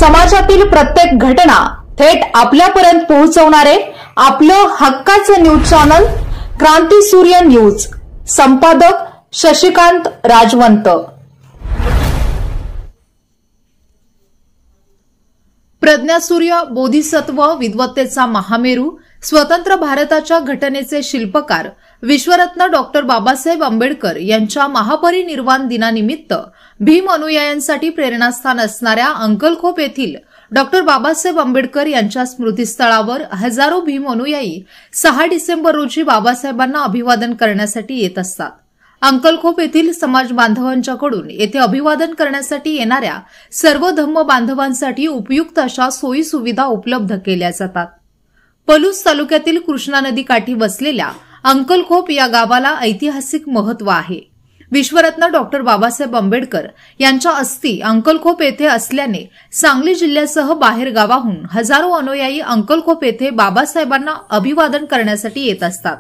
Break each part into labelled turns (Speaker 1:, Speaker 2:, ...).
Speaker 1: समाजातील प्रत्येक घटना थेट आपल्यापर्यंत पोहोचवणारे आपलं हक्काचं न्यूज चॅनल क्रांती सूर्य न्यूज। संपादक शशिकांत राजवंत। प्रज्ञासूर्य बोधिसत्व विद्वत्तेचा महामेरू, स्वतंत्र भारताच्या घटनेचे शिल्पकार विश्वरत्न डॉक्टर बाबासाहेब आंबेडकर यांच्या महापरिनिर्वाण दिनानिमित्त भीम अनुयायांसाठी प्रेरणास्थान असणाऱ्या अंकलखोप येथील डॉक्टर बाबासाहेब आंबेडकर यांच्या स्मृतीस्थळावर हजारो भीम अनुयायी 6 डिसेंबर रोजी बाबासाहेबांना अभिवादन करण्यासाठी येत असतात। अंकलखोप येथील समाज बांधवांच्याकडून येथे अभिवादन करण्यासाठी येणाऱ्या सर्व धम्म बांधवांसाठी उपयुक्त अशा सोयी सुविधा उपलब्ध केल्या जातात। पलूस तालुक्यातील कृष्णा नदी काठी बसलेल्या अंकलखोप या गावाला ऐतिहासिक महत्त्व आहे। विश्वरत्न डॉक्टर बाबासाहेब आंबेडकर यांच्या अस्थी अंकलखोप येथे असल्याने सांगली जिल्ह्यासह बाहेर गावाहून हजारो अनुयायी अंकलखोप येथे बाबासाहेबांना अभिवादन करण्यासाठी येत असतात।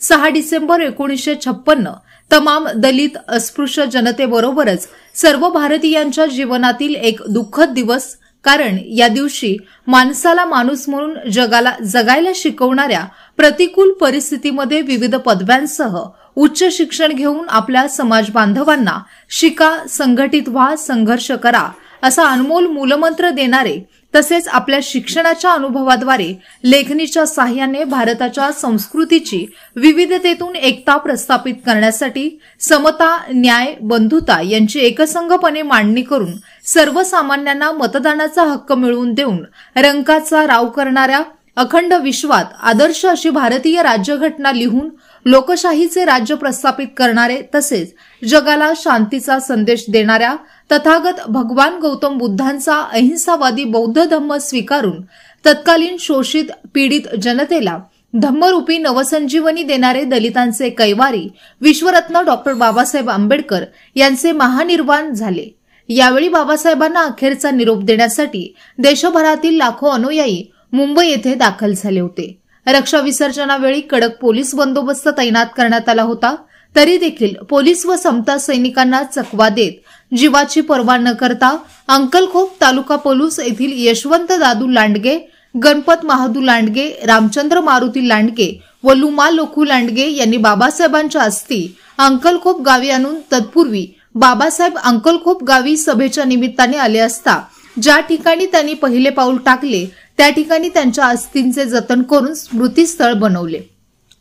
Speaker 1: 6 डिसेंबर 1956 तमाम दलित अस्पृश्य जनतेबरोबरच सर्व भारतीयांच्या जीवनातील एक दुःखद दिवस, कारण या दिवशी माणसाला माणूस म्हणून जगाला जगायला शिकवणाऱ्या प्रतिकूल परिस्थितीमध्ये विविध पदव्यांसह उच्च शिक्षण घेऊन आपल्या समाज बांधवांना शिका, संघटित व्हा, संघर्ष करा असा अनमोल मूलमंत्र देणारे, तसेच आपल्या शिक्षणाच्या अनुभवाद्वारे लेखणीच्या साह्याने भारताच्या संस्कृतीची विविधतेतून एकता प्रस्थापित करण्यासाठी समता, न्याय, बंधुता यांची एकसंघपणे मांडणी करून सर्वसामान्यांना मतदानाचा हक्क मिळवून देऊन रंकाचा राव करणाऱ्या, अखंड विश्वात आदर्श अशी भारतीय राज्यघटना लिहून लोकशाहीचे राज्य प्रस्थापित करणारे, तसेच जगाला शांतीचा संदेश देणाऱ्या तथागत भगवान गौतम बुद्धांचा अहिंसावादी बौद्ध धम्म स्वीकारून तत्कालीन शोषित पीडित जनतेला धम्मरूपी नवसंजीवनी देणारे दलितांचे कैवारी विश्वरत्न डॉक्टर बाबासाहेब आंबेडकर यांचे महानिर्वाण झाले। यावेळी बाबासाहेबांना अखेरचा निरोप देण्यासाठी देशभरातील लाखो अनुयायी मुंबई येथे दाखल झाले होते। रक्षा विसर्जनावेळी कडक पोलीस बंदोबस्त तैनात करण्यात आला होता, तरी देखील पोलीस व समता सैनिकांना चकवा देत जीवाची पर्वा न करता अंकलखोप तालुका पलूस येथील यशवंत दादू लांडगे, गणपत महादू लांडगे, रामचंद्र मारुती लांडगे व लुमा लोखू लांडगे यांनी बाबासाहेबांच्या अस्थी अंकलखोप गावी आणून तत्पूर्वी बाबासाहेब अंकलखोप गावी सभेच्या निमित्ताने आले असता ज्या ठिकाणी त्यांनी पहिले पाऊल टाकले त्या ठिकाणी त्यांच्या अस्थींचे जतन करून स्मृतीस्थळ बनवले।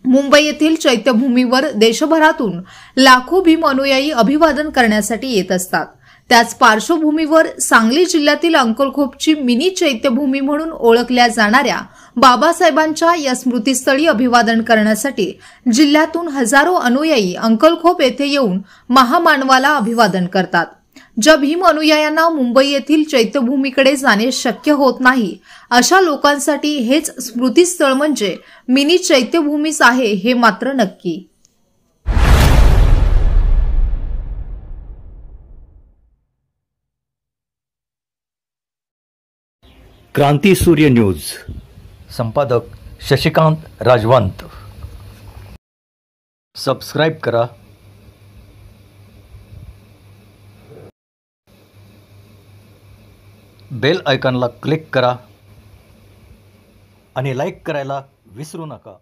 Speaker 1: मुंबई येथील चैत्यभूमीवर देशभरातून लाखो भीम अनुयायी अभिवादन करण्यासाठी येत असतात। त्याच पार्श्वभूमीवर सांगली जिल्ह्यातील अंकलखोपची मिनी चैत्यभूमी म्हणून ओळखल्या जाणाऱ्या बाबासाहेबांच्या या स्मृतीस्थळी अभिवादन करण्यासाठी जिल्ह्यातून हजारो अनुयायी अंकलखोप येथे येऊन महामानवाला अभिवादन करतात। ज्या भीम अनुयायांना मुंबई येथील चैत्यभूमीकडे जाणे शक्य होत नाही अशा लोकांसाठी हेच स्मृतीस्थळ म्हणजे मिनी चैत्यभूमीच आहे हे मात्र नक्की।
Speaker 2: क्रांती सूर्य न्यूज। संपादक शशिकांत राजवंत। सबस्क्राइब करा, बेल आयकॉनला क्लिक करा आणि लाईक करायला विसरू नका।